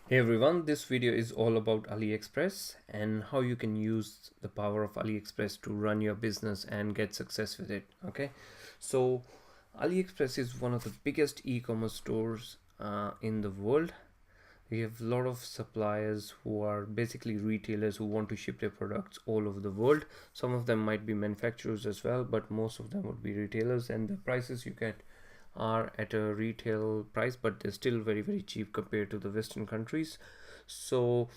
Hey everyone, this video is all about AliExpress and how you can use the power of AliExpress to run your business and get success with it. Okay, so AliExpress is one of the biggest e-commerce stores in the world. We have a lot of suppliers who are basically retailers who want to ship their products all over the world. Some of them might be manufacturers as well, but most of them would be retailers, and the prices you get are at a retail price, but they're still very cheap compared to the Western countries. So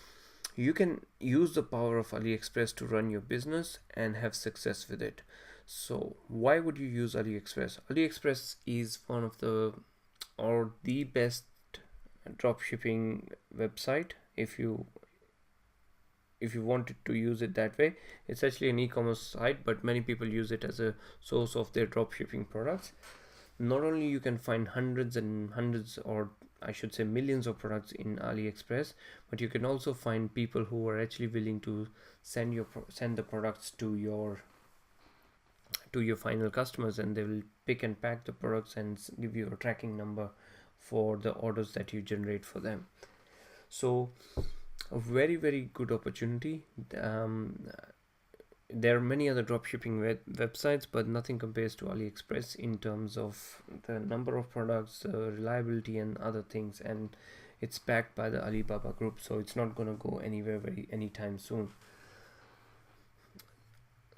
you can use the power of AliExpress to run your business and have success with it. So why would you use AliExpress? AliExpress is one of the best drop shipping website if you wanted to use it that way. It's actually an e-commerce site, but many people use it as a source of their drop shipping products. Not only you can find hundreds and hundreds, or I should say millions of products in AliExpress, but you can also find people who are actually willing to send the products to your final customers, and they will pick and pack the products and give you a tracking number for the orders that you generate for them. So a very good opportunity. There are many other dropshipping websites, but nothing compares to AliExpress in terms of the number of products, reliability, and other things. And it's backed by the Alibaba Group, so it's not gonna go anywhere anytime soon.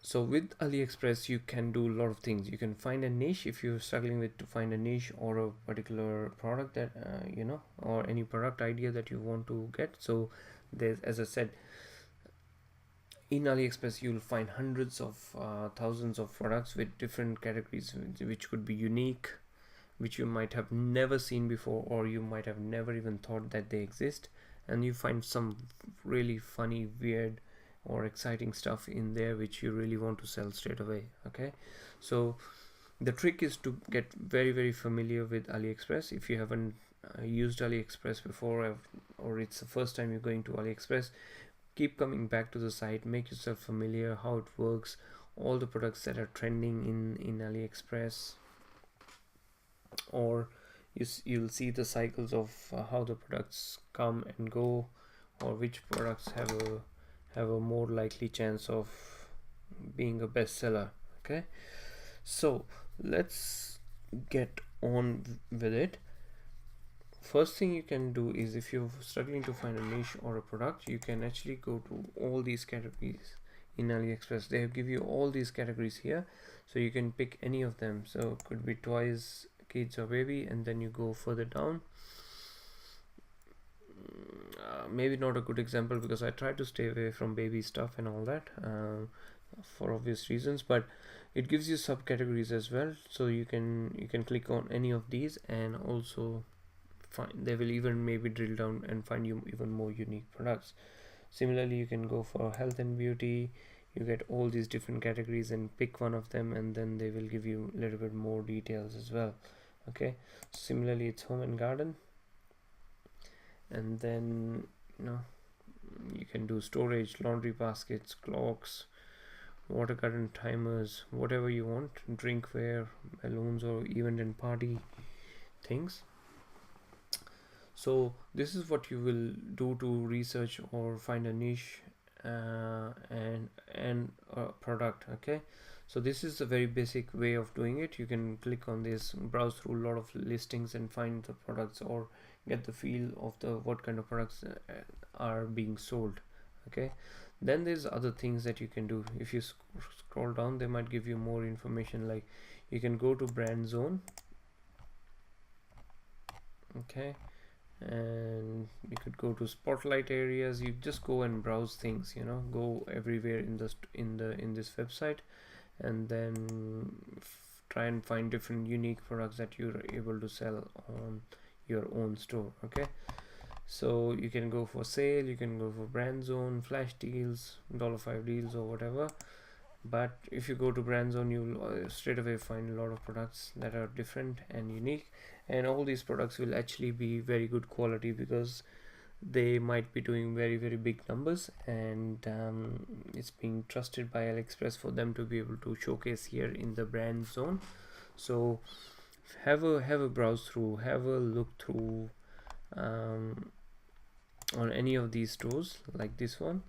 So with AliExpress, you can do a lot of things. You can find a niche if you're struggling with to find a niche or a particular product that or any product idea that you want to get. So there's, as I said, in AliExpress you'll find hundreds of thousands of products with different categories, which could be unique, which you might have never seen before, or you might have never even thought that they exist. And you find some really funny, weird, or exciting stuff in there which you really want to sell straight away. Okay, so the trick is to get very familiar with AliExpress. If you haven't used AliExpress before, or it's the first time you're going to AliExpress, keep coming back to the site, make yourself familiar how it works, all the products that are trending in AliExpress, or you'll see the cycles of how the products come and go, or which products have a more likely chance of being a bestseller. Okay, so let's get on with it. First thing you can do is, if you're struggling to find a niche or a product, you can actually go to all these categories in AliExpress. They give you all these categories here, so you can pick any of them. So it could be toys, kids, or baby, and then you go further down. Maybe not a good example because I try to stay away from baby stuff and all that for obvious reasons, but it gives you subcategories as well, so you can click on any of these and also they will even maybe drill down and find you even more unique products. Similarly, you can go for health and beauty. You get all these different categories and pick one of them, and then they will give you a little bit more details as well. Okay, similarly it's home and garden, and then you can do storage, laundry baskets, clocks, water garden timers, whatever you want, drinkware, balloons, or event and party things. So this is what you will do to research or find a niche and a product. Okay, so this is a very basic way of doing it. You can click on this, browse through a lot of listings and find the products, or get the feel of what kind of products are being sold. Okay, then there's other things that you can do. If you scroll down, they might give you more information, like you can go to brand zone. Okay, and you could go to spotlight areas. You just go and browse things, go everywhere in this website, and then try and find different unique products that you're able to sell on your own store. Okay, so you can go for sale, you can go for brand zone, flash deals, $5 deals, or whatever. But if you go to brand zone, you'll straight away find a lot of products that are different and unique, and all these products will actually be very good quality because they might be doing very big numbers, and it's being trusted by AliExpress for them to be able to showcase here in the brand zone. So have a browse through, have a look through, on any of these stores like this one,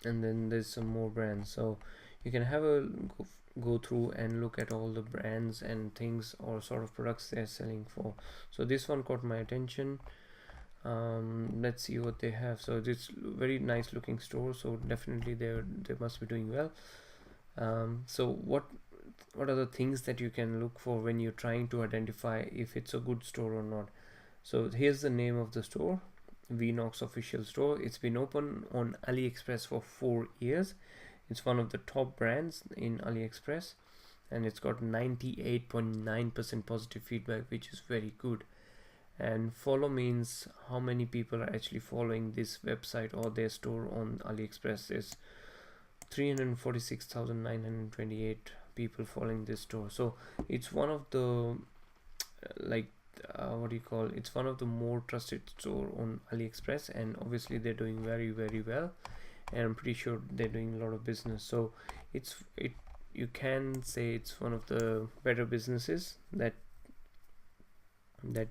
and then there's some more brands. So you can have a go through and look at all the brands and things or sort of products they're selling for. So this one caught my attention. Let's see what they have. So this very nice looking store, so definitely they must be doing well. So what are the things that you can look for when you're trying to identify if it's a good store or not? So here's the name of the store, Vnox official store. It's been open on AliExpress for 4 years. It's one of the top brands in AliExpress, and it's got 98.9% positive feedback, which is very good. And follow means how many people are actually following this website or their store on AliExpress. There's 346,928 people following this store. So it's one of the what do you call, it's one of the more trusted store on AliExpress, and obviously they're doing very, very well, and I'm pretty sure they're doing a lot of business. So you can say it's one of the better businesses that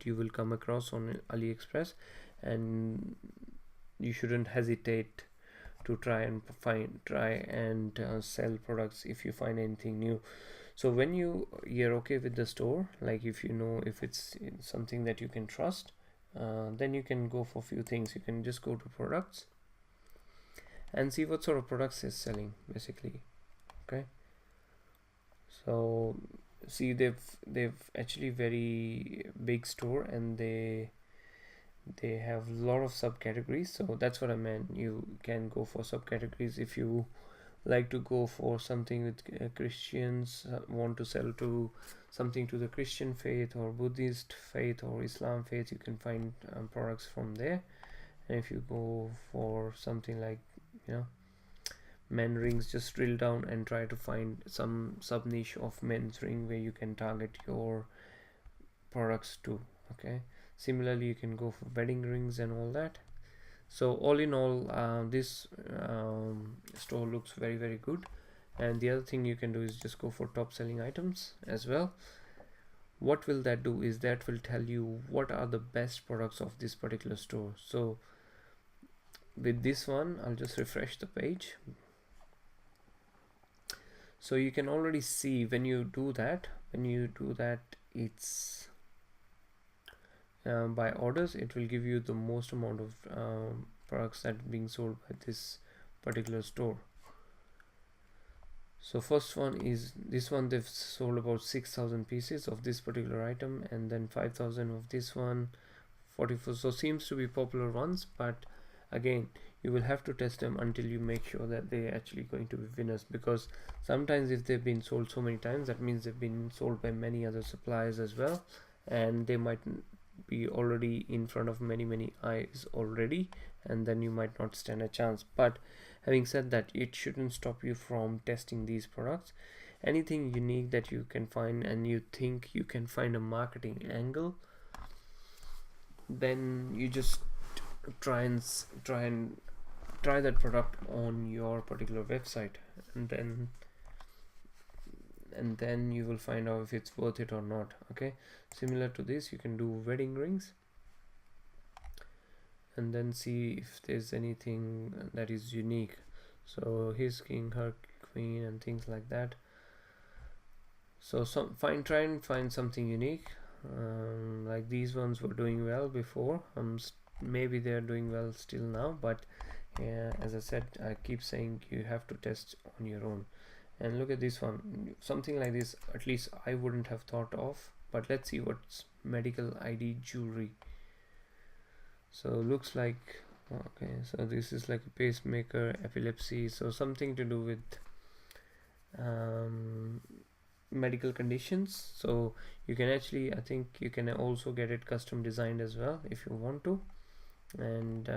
you will come across on AliExpress, and you shouldn't hesitate to try and sell products if you find anything new. So when you're okay with the store, like if you know if it's something that you can trust, then you can go for a few things. You can just go to products and see what sort of products is selling, basically. Okay, so see, they've actually very big store, and they have a lot of subcategories. So that's what I meant. You can go for subcategories if you like to go for something with Christians, want to sell to something to the Christian faith or Buddhist faith or Islam faith. You can find products from there. And if you go for something like, men rings, just drill down and try to find some sub niche of men's ring where you can target your products to. Okay, similarly you can go for wedding rings and all that. So all in all, this store looks very, very good. And the other thing you can do is just go for top selling items as well. What will that do is that will tell you what are the best products of this particular store. So with this one, I'll just refresh the page. So you can already see when you do that, it's by orders. It will give you the most amount of products that are being sold by this particular store. So first one is this one. They've sold about 6,000 pieces of this particular item, and then 5,000 of this one, 44. So seems to be popular ones, but again, you will have to test them until you make sure that they're actually going to be winners, because sometimes if they've been sold so many times, that means they've been sold by many other suppliers as well, and they might be already in front of many eyes already, and then you might not stand a chance. But having said that, it shouldn't stop you from testing these products. Anything unique that you can find and you think you can find a marketing angle, then you just try that product on your particular website, and then you will find out if it's worth it or not. Okay, similar to this, you can do wedding rings and then see if there's anything that is unique. So his king, her queen, and things like that. So try and find something unique. Like these ones were doing well before. Maybe they're doing well still now, but as I said, I keep saying you have to test on your own. And look at this one, something like this at least I wouldn't have thought of. But let's see what's medical ID jewelry. So looks like, okay, so this is like a pacemaker, epilepsy, so something to do with medical conditions. So you can actually, I think you can also get it custom designed as well if you want to. And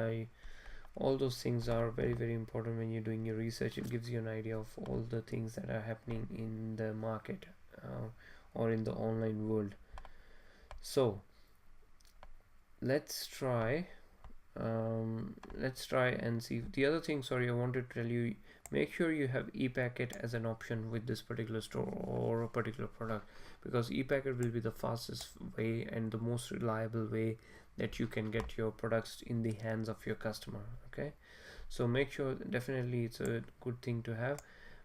all those things are very, very important when you're doing your research. It gives you an idea of all the things that are happening in the market or in the online world. So let's try let's try and see. The other thing, sorry, I wanted to tell you, make sure you have e-packet as an option with this particular store or a particular product, because e-packet will be the fastest way and the most reliable way that you can get your products in the hands of your customer. Okay, so make sure, definitely it's a good thing to have.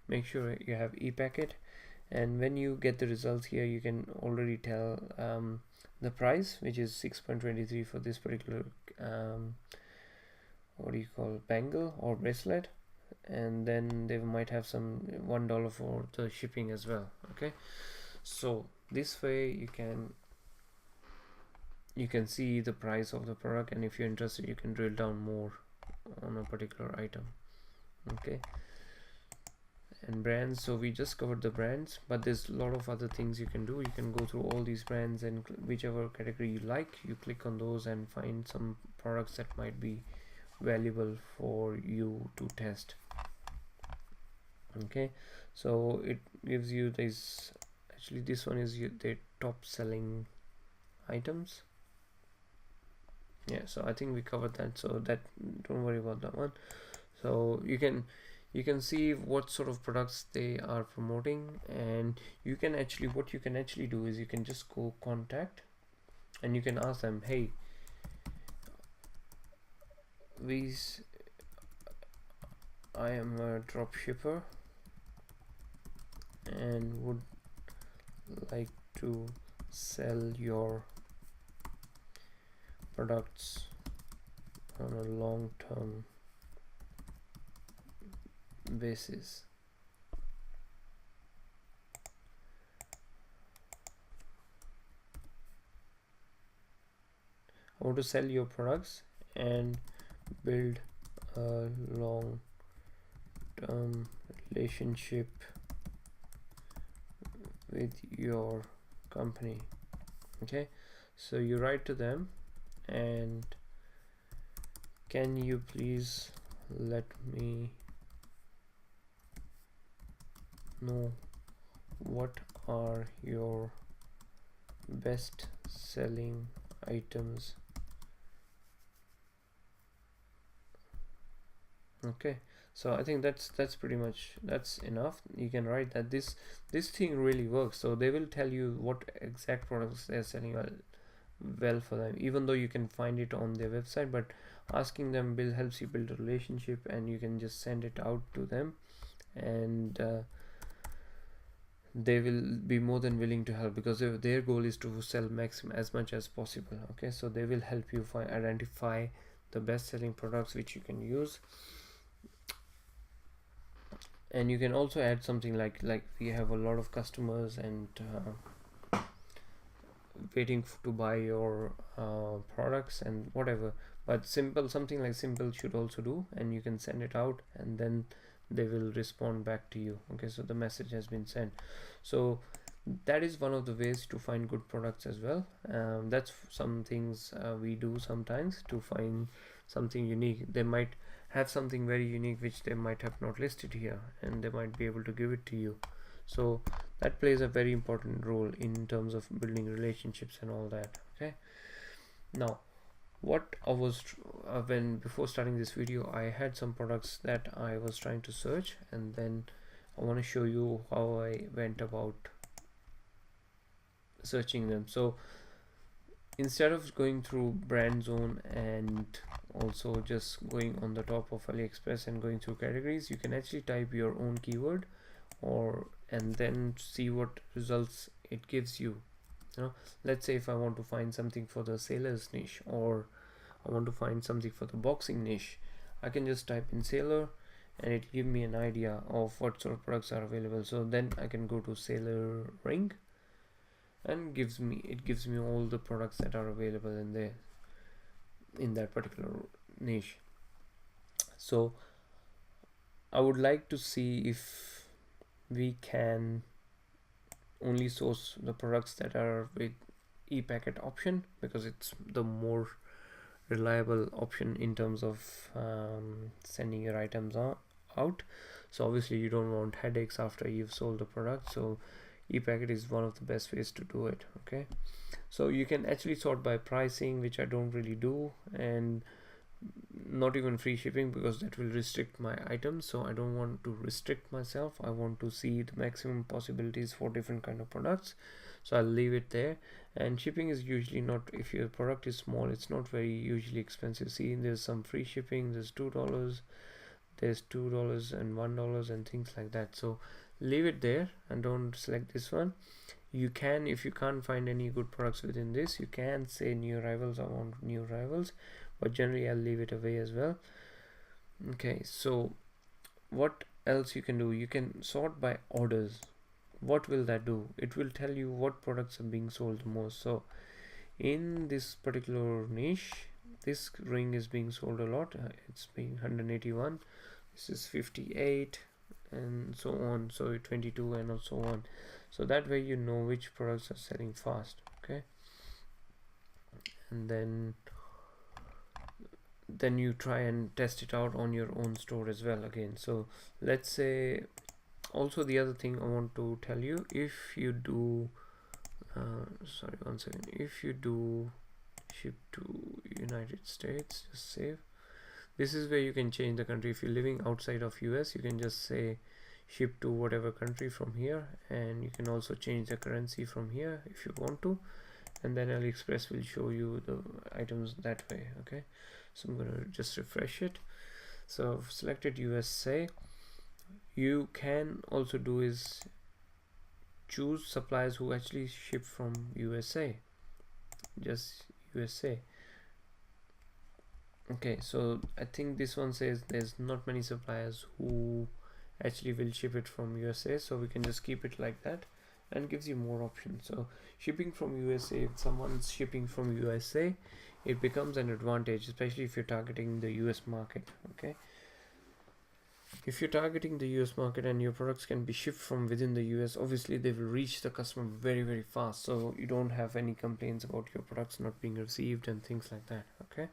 Make sure you have e-packet, and when you get the results here, you can already tell the price, which is 6.23 for this particular what do you call, bangle or bracelet, and then they might have some $1 for the shipping as well. Okay, so this way you can see the price of the product, and if you're interested, you can drill down more on a particular item. Okay, and brands, so we just covered the brands, but there's a lot of other things you can do. You can go through all these brands, and whichever category you like, you click on those and find some products that might be valuable for you to test. Okay, so it gives you this, actually this one is the top selling items. Yeah, so I think we covered that, so that, don't worry about that one. So you can see what sort of products they are promoting, and you can actually, what you can actually do is you can just go contact, and you can ask them, hey, I am a drop shipper and would like to sell your products on a long-term basis. I want to sell your products and build a long-term relationship with your company. Okay, so you write to them, and can you please let me know what are your best selling items. Okay, so I think that's pretty much, that's enough. You can write that this thing really works, so they will tell you what exact products they're selling well for them, even though you can find it on their website, but asking them helps you build a relationship, and you can just send it out to them, and they will be more than willing to help, because their goal is to sell maximum as much as possible. Okay, so they will help you identify the best selling products which you can use. And you can also add something like we have a lot of customers and waiting to buy your products and whatever, but something like simple should also do, and you can send it out, and then they will respond back to you. Okay, so the message has been sent. So that is one of the ways to find good products as well. That's some things we do sometimes to find something unique. They might have something very unique which they might have not listed here, and they might be able to give it to you. So that plays a very important role in terms of building relationships and all that. Okay, now what I was when before starting this video, I had some products that I was trying to search, and then I want to show you how I went about searching them. So instead of going through brand zone and also just going on the top of AliExpress and going through categories, you can actually type your own keyword and then see what results it gives you. Let's say if I want to find something for the sailors niche, or I want to find something for the boxing niche, I can just type in sailor, and it give me an idea of what sort of products are available. So then I can go to sailor ring, and it gives me all the products that are available in that particular niche. So I would like to see if we can only source the products that are with e-packet option, because it's the more reliable option in terms of sending your items out. So obviously you don't want headaches after you've sold the product, so e-packet is one of the best ways to do it. Okay, so you can actually sort by pricing, which I don't really do, and not even free shipping, because that will restrict my items. So I don't want to restrict myself. I want to see the maximum possibilities for different kind of products, so I'll leave it there. And shipping is usually not, if your product is small, it's not very usually expensive. See, there's some free shipping, there's $2, there's $2 and $1 and things like that. So leave it there and don't select this one. You can, if you can't find any good products within this, you can say new arrivals. I want new arrivals, but generally I'll leave it away as well. Okay, so what else you can do? You can sort by orders. What will that do? It will tell you what products are being sold the most. So in this particular niche, this ring is being sold a lot. It's being 181, this is 58, and so on, so 22 and so on. So that way you know which products are selling fast. Okay, and then you try and test it out on your own store as well again. So let's say, also the other thing I want to tell you, if you do sorry, one second, if you do ship to United States, just save. This is where you can change the country. If you're living outside of US, you can just say ship to whatever country from here, and you can also change the currency from here if you want to, and then AliExpress will show you the items that way. Okay, so I'm gonna just refresh it. So I've selected USA. You can also do is choose suppliers who actually ship from USA, just USA. Okay, so I think this one says there's not many suppliers who actually will ship it from USA, so we can just keep it like that, and gives you more options. So shipping from USA, if someone's shipping from USA, it becomes an advantage, especially if you're targeting the US market. Okay, if you're targeting the US market and your products can be shipped from within the US, obviously they will reach the customer very, very fast, so you don't have any complaints about your products not being received and things like that. Okay,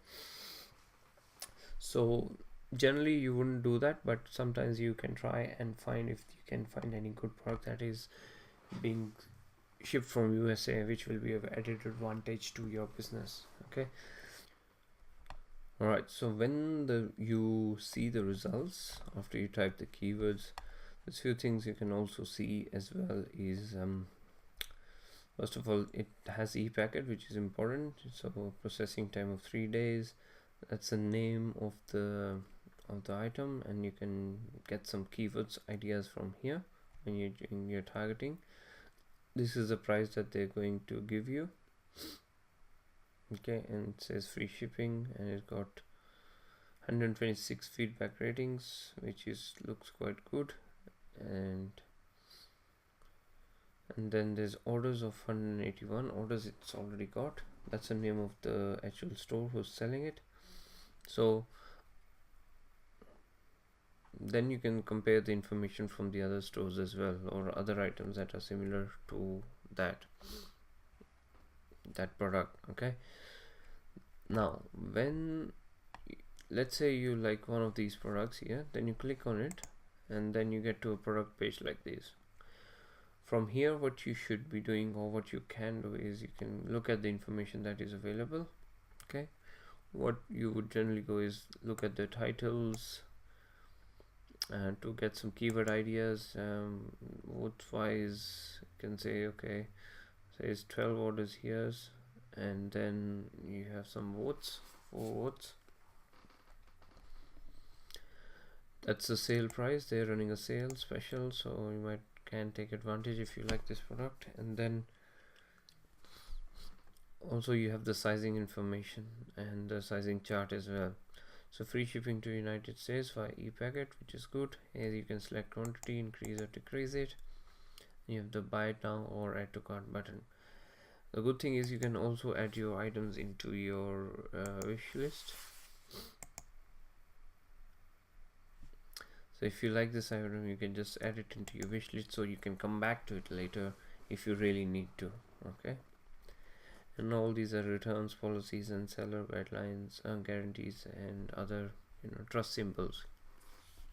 so generally you wouldn't do that, but sometimes you can try and find if you can find any good product that is being shipped from USA, which will be of added advantage to your business. Okay, all right, so when you see the results after you type the keywords, there's few things you can also see as well. Is first of all, it has e-packet, which is important. So processing time of 3 days, that's the name of the item, and you can get some keywords ideas from here when you're doing your targeting. This is the price that they're going to give you. Okay, and it says free shipping, and it's got 126 feedback ratings, which looks quite good. And then there's orders of 181 orders it's already got. That's the name of the actual store who's selling it. So then you can compare the information from the other stores as well, or other items that are similar to that product. Okay, now when, let's say you like one of these products here, then you click on it, and then you get to a product page like this. From here, what you should be doing, or what you can do, is you can look at the information that is available. Okay, what you would generally go is look at the titles and to get some keyword ideas. Vote wise, you can say, okay, says 12 orders here, and then you have some votes, 4 votes. That's the sale price. They're running a sale special, so you can take advantage if you like this product. And then also you have the sizing information and the sizing chart as well. So free shipping to United States via e-packet, which is good. Here you can select quantity, increase or decrease it. You have the buy it now or add to cart button. The good thing is you can also add your items into your wish list. So if you like this item, you can just add it into your wish list, so you can come back to it later if you really need to. Okay, and all these are returns policies and seller guidelines, guarantees, and other trust symbols,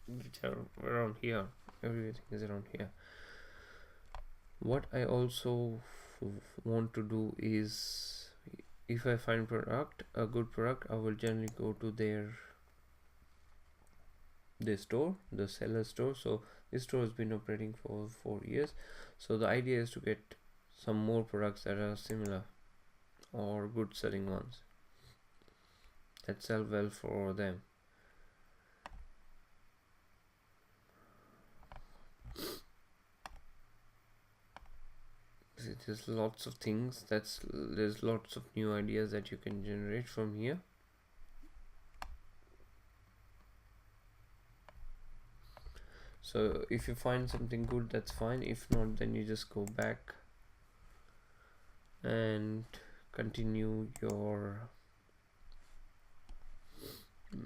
which are around here. Everything is around here. What I also want to do is, if I find a good product, I will generally go to their the store, the seller store. So this store has been operating for 4 years. So the idea is to get some more products that are similar or good selling ones that sell well for them. There's lots of things, there's lots of new ideas that you can generate from here. So if you find something good, that's fine. If not, then you just go back and continue your,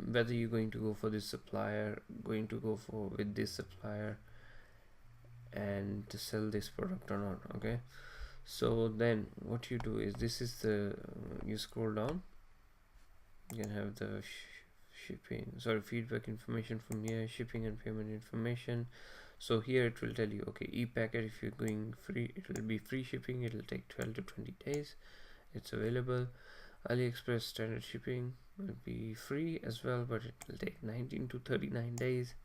whether you're going to go for this supplier, going to go for with this supplier and to sell this product or not. Okay, so then what you do is, this is the, you scroll down, you can have the shipping, sorry, feedback information from here, shipping and payment information. So here it will tell you, okay, e-packet, if you're going free, it will be free shipping, it will take 12 to 20 days, it's available. AliExpress standard shipping will be free as well, but it will take 19 to 39 days.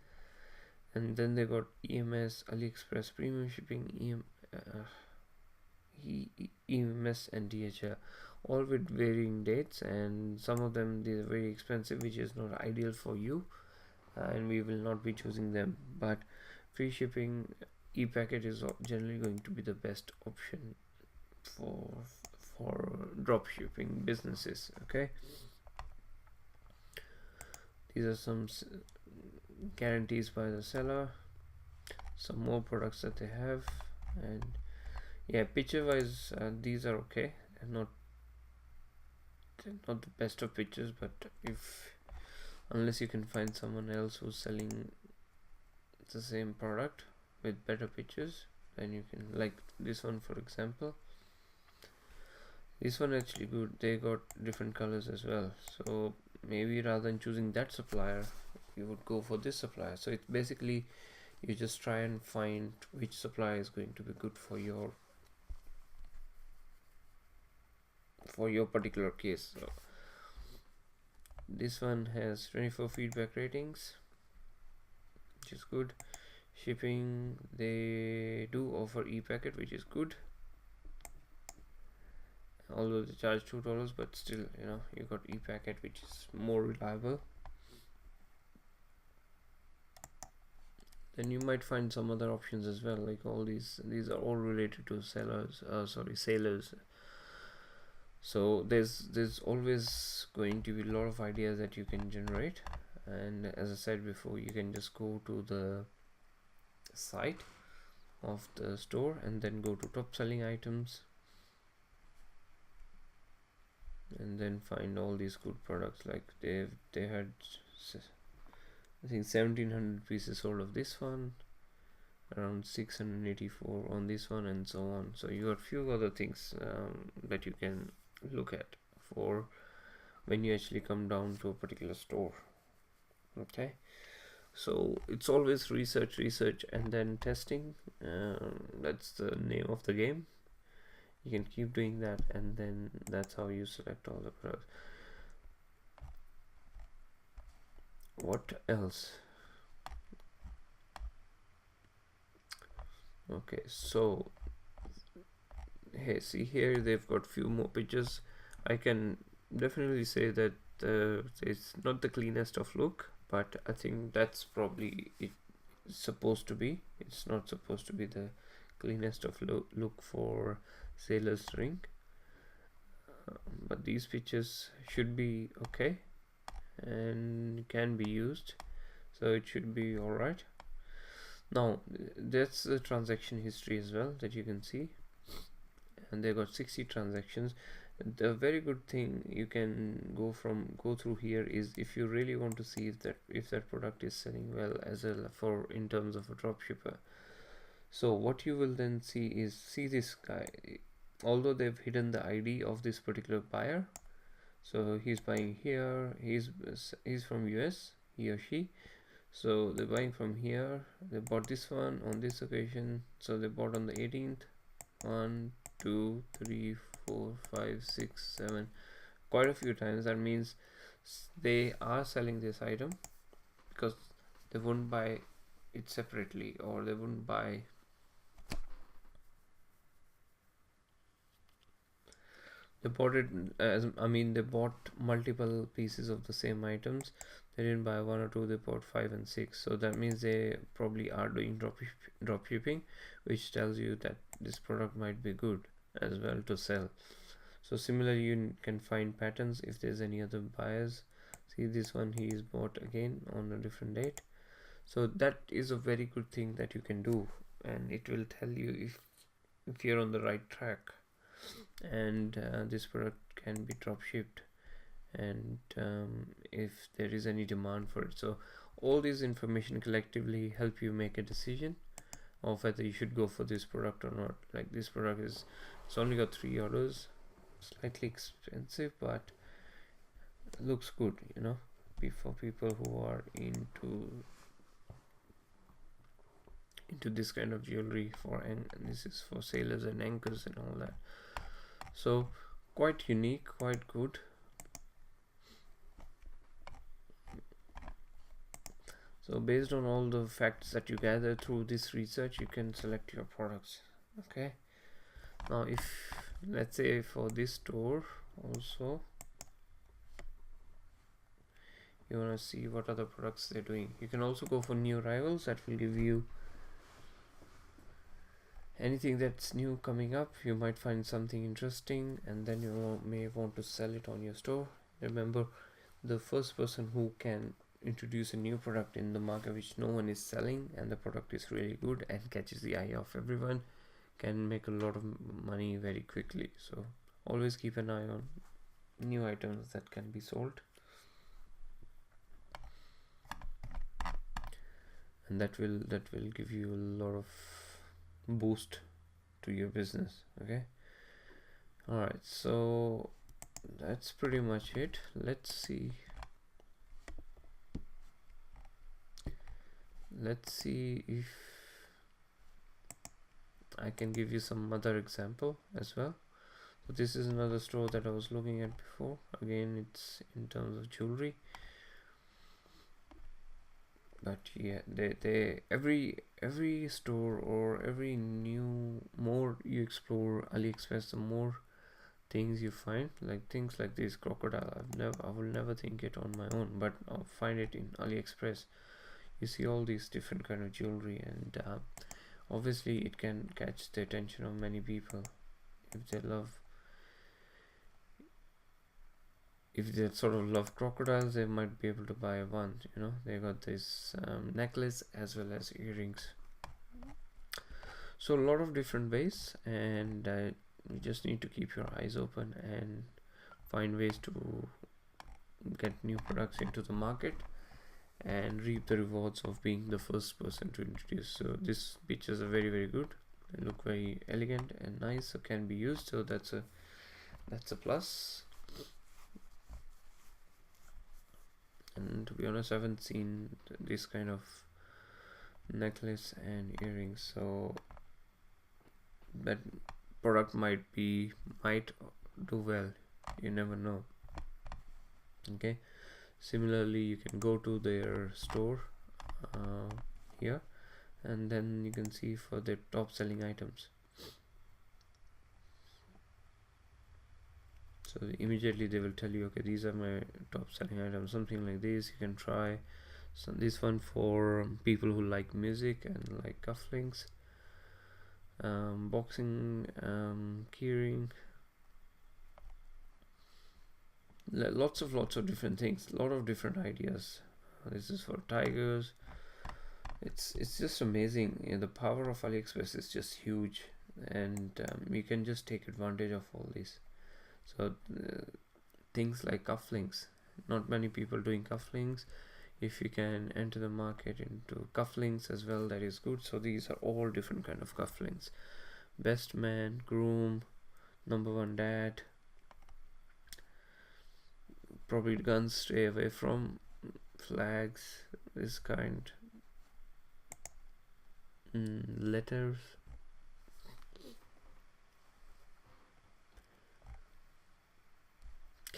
And then they got EMS, AliExpress premium shipping, EMS and DHL, all with varying dates, and some of them they're very expensive, which is not ideal for you, and we will not be choosing them. But free shipping, e-packet is generally going to be the best option for drop shipping businesses. Okay, these are some guarantees by the seller, some more products that they have. And yeah, picture wise, these are okay, and not the best of pictures, but unless you can find someone else who's selling the same product with better pictures, then you can, like this one for example, this one actually good, they got different colors as well. So maybe rather than choosing that supplier, you would go for this supplier. So it's basically, you just try and find which supplier is going to be good for your particular case. So this one has 24 feedback ratings, which is good. Shipping, they do offer e-packet, which is good, although they charge $2, but still, you got e-packet, which is more reliable. Then you might find some other options as well, like all these are all related to sailors. So there's always going to be a lot of ideas that you can generate. And as I said before, you can just go to the site of the store and then go to top selling items, and then find all these good products. Like they had, I think 1700 pieces sold of this one, around 684 on this one, and so on. So you got few other things that you can look at for when you actually come down to a particular store. Okay, so it's always research and then testing. That's the name of the game. You can keep doing that, and then that's how you select all the products. What else? Okay, so hey, see here they've got few more pictures. I can definitely say that it's not the cleanest of look, but I think that's probably it's supposed to be. It's not supposed to be the cleanest of look for sailor's ring, but these pictures should be okay and can be used, so it should be all right. Now that's the transaction history as well that you can see, and they got 60 transactions. The very good thing you can go through here is, if you really want to see if that product is selling well in terms of a drop shipper. So what you will then see is, this guy, although they've hidden the ID of this particular buyer, so he's buying here, he's from US, he or she, so they're buying from here. They bought this one on this occasion, so they bought on the 18th. 1 2 3 4 5 6 7, quite a few times. That means they are selling this item, because they wouldn't buy it separately, or they wouldn't buy they bought it as, I mean, they bought multiple pieces of the same items. They didn't buy one or two, they bought five and six. So that means they probably are doing drop shipping, which tells you that this product might be good as well to sell. So similarly, you can find patterns if there's any other buyers. See, this one he is bought again on a different date. So that is a very good thing that you can do, and it will tell you if you're on the right track, and this product can be drop shipped, and if there is any demand for it. So all this information collectively help you make a decision of whether you should go for this product or not. Like, this product it's only got 3 orders, slightly expensive, but looks good, you know, for people who are into this kind of jewelry, and this is for sailors and anchors and all that. So quite unique, quite good. So based on all the facts that you gather through this research, you can select your products. Okay, now if, let's say, for this store also you want to see what other products they're doing, you can also go for new arrivals. That will give you anything that's new coming up. You might find something interesting, and then you may want to sell it on your store. Remember, the first person who can introduce a new product in the market which no one is selling, and the product is really good and catches the eye of everyone, can make a lot of money very quickly. So always keep an eye on new items that can be sold, and that will give you a lot of boost to your business. Okay, all right, so that's pretty much it. Let's see if I can give you some other example as well. So this is another store that I was looking at before. Again, it's in terms of jewelry, but yeah, they every store or every more you explore AliExpress, the more things you find. Like things like this crocodile, I will never think it on my own, but I'll find it in AliExpress. You see all these different kind of jewelry, and obviously it can catch the attention of many people. If they sort of love crocodiles, they might be able to buy one. You know, they got this necklace as well as earrings. So a lot of different ways, and you just need to keep your eyes open and find ways to get new products into the market and reap the rewards of being the first person to introduce. So these pictures are very, very good. They look very elegant and nice, so can be used. So that's a plus. And to be honest, I haven't seen this kind of necklace and earrings, so that product might do well. You never know. Okay, similarly, you can go to their store here, and then you can see for their top selling items. So immediately they will tell you, okay, these are my top selling items. Something like this you can try. So this one for people who like music and like cufflinks, boxing, keyring, lots of different things, a lot of different ideas. This is for tigers. It's just amazing. You know, the power of AliExpress is just huge, and you can just take advantage of all this. So things like cufflinks, not many people doing cufflinks. If you can enter the market into cufflinks as well, that is good. So these are all different kind of cufflinks: best man, groom, number one dad. Probably guns, stay away from, flags, this kind, letters.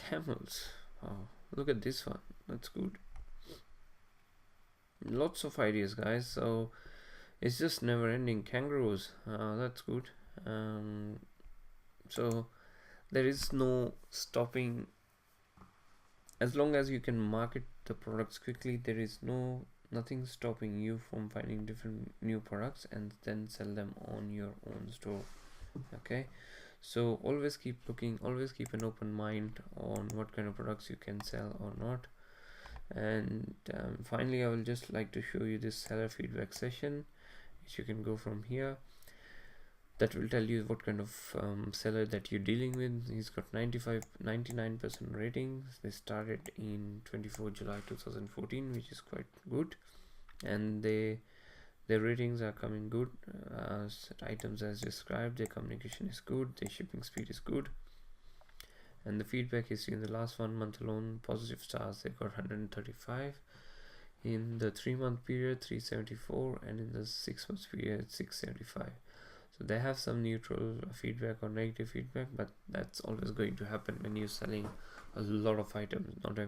Camels. Oh, look at this one. That's good. Lots of ideas, guys. So it's just never ending. Kangaroos, that's good. um, so there is no stopping. As long as you can market the products quickly, there is nothing stopping you from finding different new products and then sell them on your own store. Okay, so always keep looking, always keep an open mind on what kind of products you can sell or not. And finally, I will just like to show you this seller feedback session, which you can go from here. That will tell you what kind of seller that you're dealing with. He's got 99% ratings. They started in 24 July 2014, which is quite good, and their ratings are coming good. Items as described, their communication is good, their shipping speed is good, and the feedback is in the last 1 month alone, positive stars they got 135, in the 3-month period 374, and in the 6 months period 675. So they have some neutral feedback or negative feedback, but that's always going to happen when you're selling a lot of items. Not